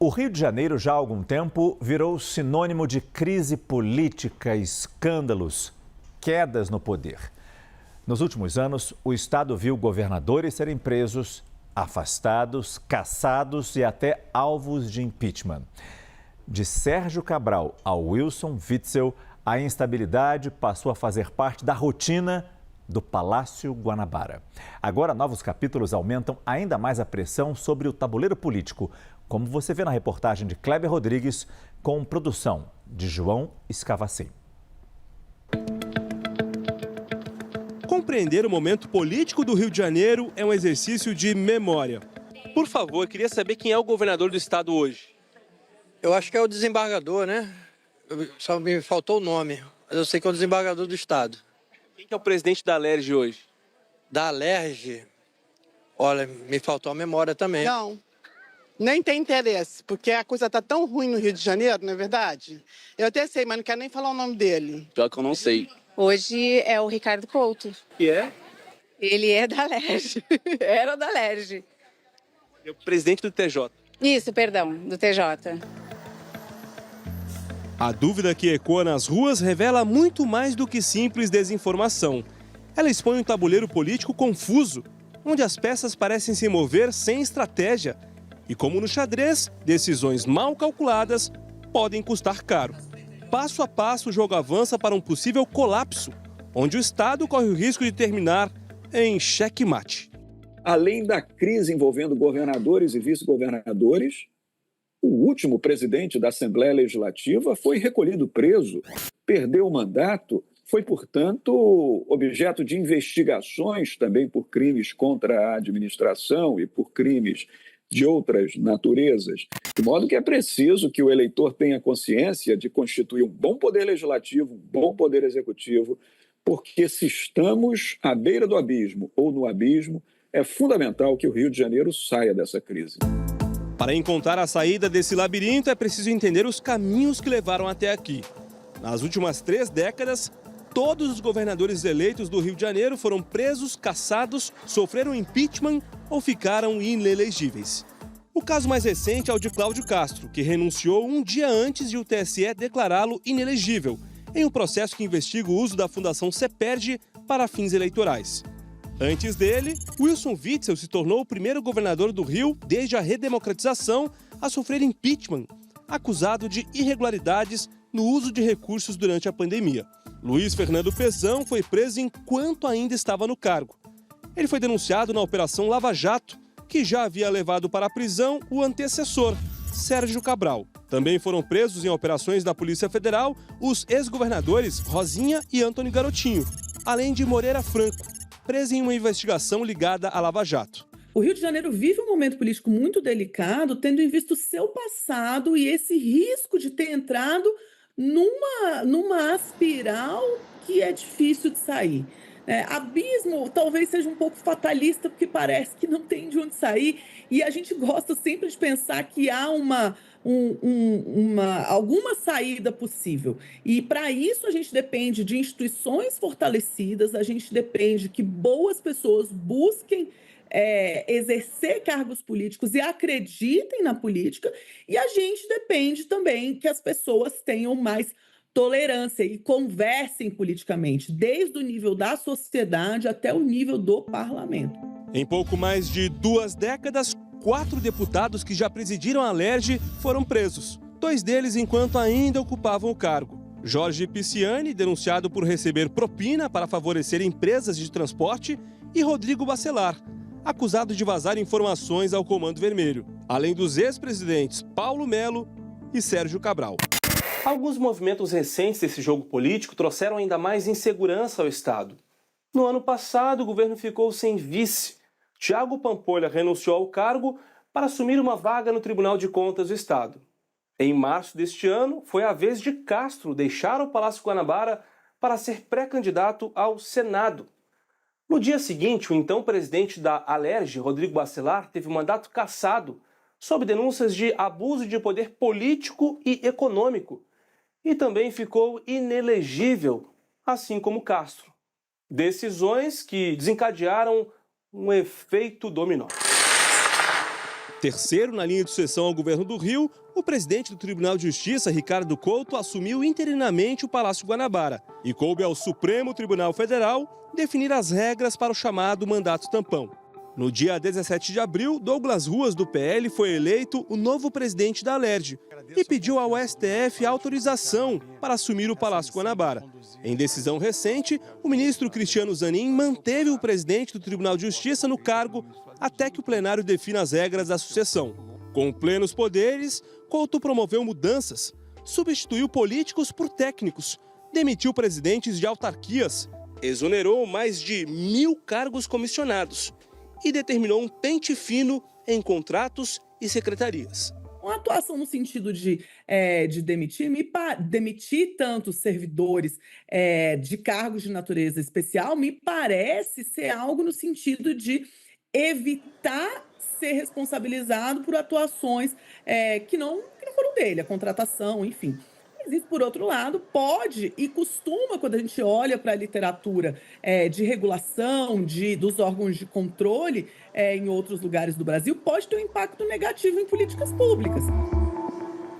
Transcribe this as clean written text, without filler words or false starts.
O Rio de Janeiro, já há algum tempo, virou sinônimo de crise política, escândalos, quedas no poder. Nos últimos anos, o estado viu governadores serem presos, afastados, caçados e até alvos de impeachment. De Sérgio Cabral ao Wilson Witzel, a instabilidade passou a fazer parte da rotina do Palácio Guanabara. Agora, novos capítulos aumentam ainda mais a pressão sobre o tabuleiro político, como você vê na reportagem de Kleber Rodrigues, com produção de João Escavacim. Compreender o momento político do Rio de Janeiro é um exercício de memória. Por favor, queria saber quem é o governador do estado hoje. Eu acho que é o desembargador, né? Só me faltou o nome, mas eu sei que é o desembargador do estado. Quem que é o presidente da Alerj hoje? Da Alerj? Olha, me faltou a memória também. Não, nem tem interesse, porque a coisa tá tão ruim no Rio de Janeiro, não é verdade? Eu até sei, mas não quero nem falar o nome dele. Pior que eu não sei. Hoje é o Ricardo Couto. Que é? Ele é da Alerj. Era da Alerj. É o presidente do TJ. Isso, perdão, do TJ. A dúvida que ecoa nas ruas revela muito mais do que simples desinformação. Ela expõe um tabuleiro político confuso, onde as peças parecem se mover sem estratégia. E como no xadrez, decisões mal calculadas podem custar caro. Passo a passo, o jogo avança para um possível colapso, onde o Estado corre o risco de terminar em xeque-mate. Além da crise envolvendo governadores e vice-governadores, o último presidente da Assembleia Legislativa foi recolhido preso, perdeu o mandato, foi, portanto, objeto de investigações também por crimes contra a administração e por crimes de outras naturezas, de modo que é preciso que o eleitor tenha consciência de constituir um bom poder legislativo, um bom poder executivo, porque se estamos à beira do abismo ou no abismo, é fundamental que o Rio de Janeiro saia dessa crise. Para encontrar a saída desse labirinto, é preciso entender os caminhos que levaram até aqui. Nas últimas 3 décadas, todos os governadores eleitos do Rio de Janeiro foram presos, caçados, sofreram impeachment ou ficaram inelegíveis. O caso mais recente é o de Cláudio Castro, que renunciou um dia antes de o TSE declará-lo inelegível, em um processo que investiga o uso da Fundação CEPERJ para fins eleitorais. Antes dele, Wilson Witzel se tornou o primeiro governador do Rio desde a redemocratização a sofrer impeachment, acusado de irregularidades no uso de recursos durante a pandemia. Luiz Fernando Pezão foi preso enquanto ainda estava no cargo. Ele foi denunciado na Operação Lava Jato, que já havia levado para a prisão o antecessor, Sérgio Cabral. Também foram presos em operações da Polícia Federal os ex-governadores Rosinha e Antony Garotinho, além de Moreira Franco, preso em uma investigação ligada à Lava Jato. O Rio de Janeiro vive um momento político muito delicado, tendo em vista o seu passado e esse risco de ter entrado numa espiral que é difícil de sair. Abismo talvez seja um pouco fatalista, porque parece que não tem de onde sair, e a gente gosta sempre de pensar que há alguma saída possível. E para isso a gente depende de instituições fortalecidas, a gente depende que boas pessoas busquem exercer cargos políticos e acreditem na política, e a gente depende também que as pessoas tenham mais tolerância e conversem politicamente, desde o nível da sociedade até o nível do parlamento. Em pouco mais de 2 décadas, 4 deputados que já presidiram a Alerj foram presos. 2 deles enquanto ainda ocupavam o cargo. Jorge Pisciani, denunciado por receber propina para favorecer empresas de transporte, e Rodrigo Bacelar, acusado de vazar informações ao Comando Vermelho, além dos ex-presidentes Paulo Melo e Sérgio Cabral. Alguns movimentos recentes desse jogo político trouxeram ainda mais insegurança ao Estado. No ano passado, o governo ficou sem vice. Tiago Pampolha renunciou ao cargo para assumir uma vaga no Tribunal de Contas do Estado. Em março deste ano, foi a vez de Castro deixar o Palácio Guanabara para ser pré-candidato ao Senado. No dia seguinte, o então presidente da Alerj, Rodrigo Bacelar, teve o mandato cassado sob denúncias de abuso de poder político e econômico, e também ficou inelegível, assim como Castro. Decisões que desencadearam um efeito dominó. terceiro na linha de sucessão ao governo do Rio, o presidente do Tribunal de Justiça, Ricardo Couto, assumiu interinamente o Palácio Guanabara e coube ao Supremo Tribunal Federal definir as regras para o chamado mandato tampão. No dia 17 de abril, Douglas Ruas, do PL, foi eleito o novo presidente da Alerj e pediu ao STF autorização para assumir o Palácio Guanabara. Em decisão recente, o ministro Cristiano Zanin manteve o presidente do Tribunal de Justiça no cargo até que o plenário defina as regras da sucessão. Com plenos poderes, Couto promoveu mudanças, substituiu políticos por técnicos, demitiu presidentes de autarquias, exonerou mais de 1.000 cargos comissionados e determinou um pente fino em contratos e secretarias. Uma atuação no sentido de demitir tantos servidores de cargos de natureza especial me parece ser algo no sentido de evitar ser responsabilizado por atuações que não foram dele, a contratação, enfim. Mas isso, por outro lado, pode e costuma, quando a gente olha para a literatura de regulação dos órgãos de controle em outros lugares do Brasil, pode ter um impacto negativo em políticas públicas.